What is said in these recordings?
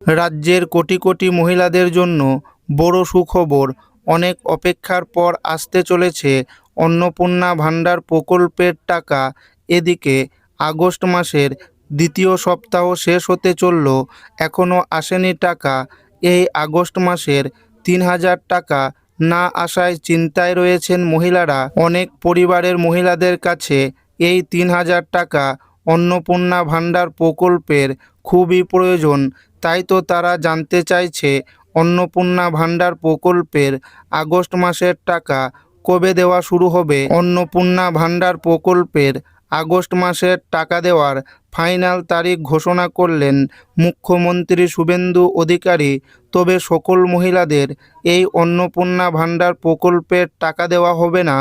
রাজ্যের কোটি কোটি মহিলাদের জন্য বড় সুখবর। অনেক অপেক্ষার পর আসতে চলেছে অন্নপূর্ণা ভাণ্ডার প্রকল্পের টাকা। এদিকে আগস্ট মাসের দ্বিতীয় সপ্তাহ শেষ হতে চলল, এখনও আসেনি টাকা। এই আগস্ট মাসের 3,000 টাকা না আসায় চিন্তায় রয়েছেন মহিলারা। অনেক পরিবারের মহিলাদের কাছে এই 3,000 টাকা অন্নপূর্ণা ভাণ্ডার প্রকল্পের খুবই প্রয়োজন। তাই তো তারা জানতে চাইছে অন্নপূর্ণা ভাণ্ডার প্রকল্পের আগস্ট মাসের টাকা কবে দেওয়া শুরু হবে। অন্নপূর্ণা ভাণ্ডার প্রকল্পের আগস্ট মাসের টাকা দেওয়ার ফাইনাল তারিখ ঘোষণা করলেন মুখ্যমন্ত্রী শুভেন্দু অধিকারী। তবে সকল মহিলাদের এই অন্নপূর্ণা ভাণ্ডার প্রকল্পের টাকা দেওয়া হবে না।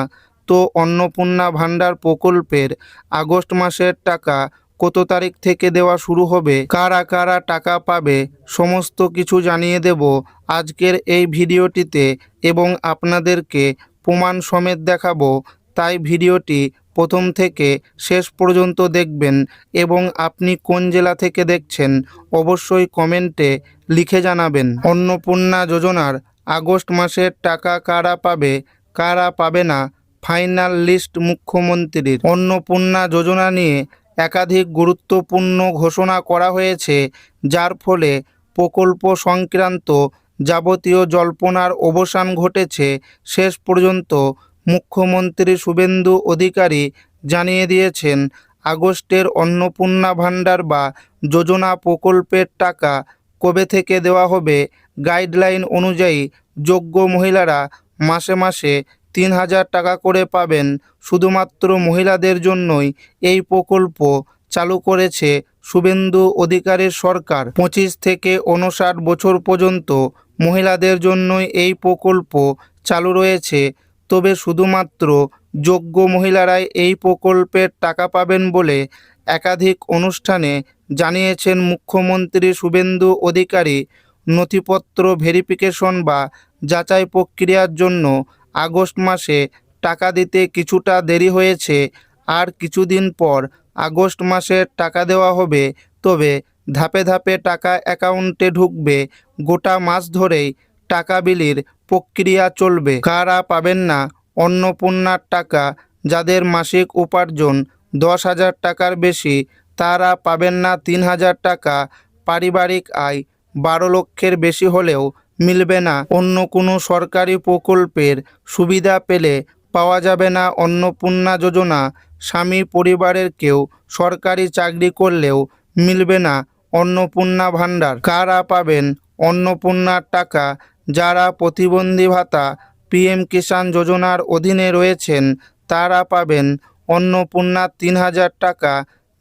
তো অন্নপূর্ণা ভাণ্ডার প্রকল্পের আগস্ট মাসের টাকা কত তারিখ থেকে দেওয়া শুরু হবে, কারা কারা টাকা পাবে, সমস্ত কিছু জানিয়ে দেব আজকের এই ভিডিওটিতে এবং আপনাদেরকে প্রমাণ সমেত দেখাবো। তাই ভিডিওটি প্রথম থেকে শেষ পর্যন্ত দেখবেন এবং আপনি কোন জেলা থেকে দেখছেন অবশ্যই কমেন্টে লিখে জানাবেন। অন্নপূর্ণা যোজনার আগস্ট মাসের টাকা কারা পাবে, কারা পাবে না, ফাইনাল লিস্ট মুখ্যমন্ত্রীর। অন্নপূর্ণা যোজনা নিয়ে একাধিক গুরুত্বপূর্ণ ঘোষণা করা হয়েছে, যার ফলে প্রকল্প সংক্রান্ত যাবতীয় জল্পনার অবসান ঘটেছে। শেষ পর্যন্ত মুখ্যমন্ত্রী শুভেন্দু অধিকারী জানিয়ে দিয়েছেন আগস্টের অন্নপূর্ণা ভাণ্ডার বা যোজনা প্রকল্পের টাকা কবে থেকে দেওয়া হবে। গাইডলাইন অনুযায়ী যোগ্য মহিলারা মাসে মাসে 3,000 টাকা করে পাবেন। শুধুমাত্র মহিলাদের জন্যই এই প্রকল্প চালু করেছে শুভেন্দু অধিকারীর সরকার। 25 থেকে 59 বছর পর্যন্ত মহিলাদের জন্যই এই প্রকল্প চালু রয়েছে। তবে শুধুমাত্র যোগ্য মহিলারাই এই প্রকল্পের টাকা পাবেন বলে একাধিক অনুষ্ঠানে জানিয়েছেন মুখ্যমন্ত্রী শুভেন্দু অধিকারী। নথিপত্র ভেরিফিকেশন বা যাচাই প্রক্রিয়ার জন্য আগস্ট মাসে টাকা দিতে কিছুটা দেরি হয়েছে। আর কিছুদিন পর আগস্ট মাসের টাকা দেওয়া হবে। তবে ধাপে ধাপে টাকা অ্যাকাউন্টে ঢুকবে। গোটা মাস ধরেই টাকা বিলির প্রক্রিয়া চলবে। কারা পাবেন না অন্নপূর্ণার টাকা? যাদের মাসিক উপার্জন 10,000 টাকার বেশি তারা পাবেন না 3,000 টাকা। পারিবারিক আয় 12 লক্ষের বেশি হলেও মিলবে না। অন্য কোনো সরকারি প্রকল্পের সুবিধা পেলে পাওয়া যাবে না অন্নপূর্ণা যোজনা। স্বামী পরিবারের কেউ সরকারি চাকরি করলেও মিলবে না অন্নপূর্ণা ভাণ্ডার। কারা পাবেন অন্নপূর্ণার টাকা? যারা প্রতিবন্ধী ভাতা, পিএম কিষাণ যোজনার অধীনে রয়েছেন তারা পাবেন অন্নপূর্ণা 3,000 টাকা।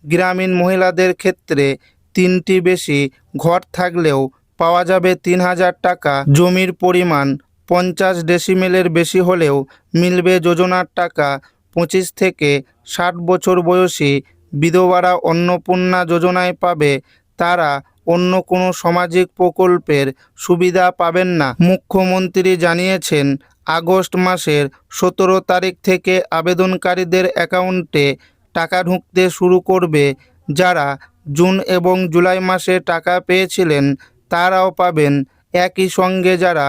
গ্রামীণ মহিলাদের ক্ষেত্রে 3টি বেশি ঘর থাকলেও পাওয়া যাবে 3,000 টাকা। জমির পরিমাণ 50 ডেসিমেলের বেশি হলেও মিলবে যোজনার টাকা। 25 থেকে 60 বছর বয়সী বিধবারা অন্নপূর্ণা যোজনায় পাবে। তারা অন্য কোনো সামাজিক প্রকল্পের সুবিধা পাবেন না। মুখ্যমন্ত্রী জানিয়েছেন আগস্ট মাসের 17 তারিখ থেকে আবেদনকারীদের অ্যাকাউন্টে টাকা ঢুকতে শুরু করবে। যারা জুন এবং জুলাই মাসে টাকা পেয়েছিলেন তারাও পাবেন। একই সঙ্গে যারা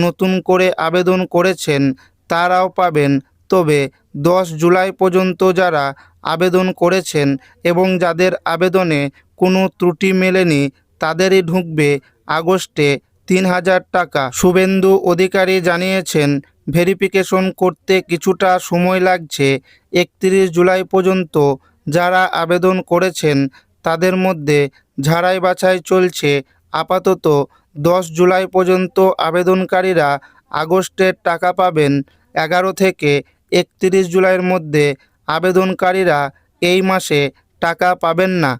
নতুন করে আবেদন করেছেন তারাও পাবেন। তবে 10 জুলাই পর্যন্ত যারা আবেদন করেছেন এবং যাদের আবেদনে কোনো ত্রুটি মেলেনি তাদেরই ঢুকবে আগস্টে 3,000 টাকা। শুভেন্দু অধিকারী জানিয়েছেন ভেরিফিকেশন করতে কিছুটা সময় লাগছে। 31 জুলাই পর্যন্ত যারা আবেদন করেছেন তাদের মধ্যে ঝাড়াই বাছাই চলছে। আপাতত 10 জুলাই পর্যন্ত আবেদনকারীরা আগস্টের টাকা পাবেন। 11 থেকে 31 জুলাইয়ের মধ্যে আবেদনকারীরা এই মাসে টাকা পাবেন না।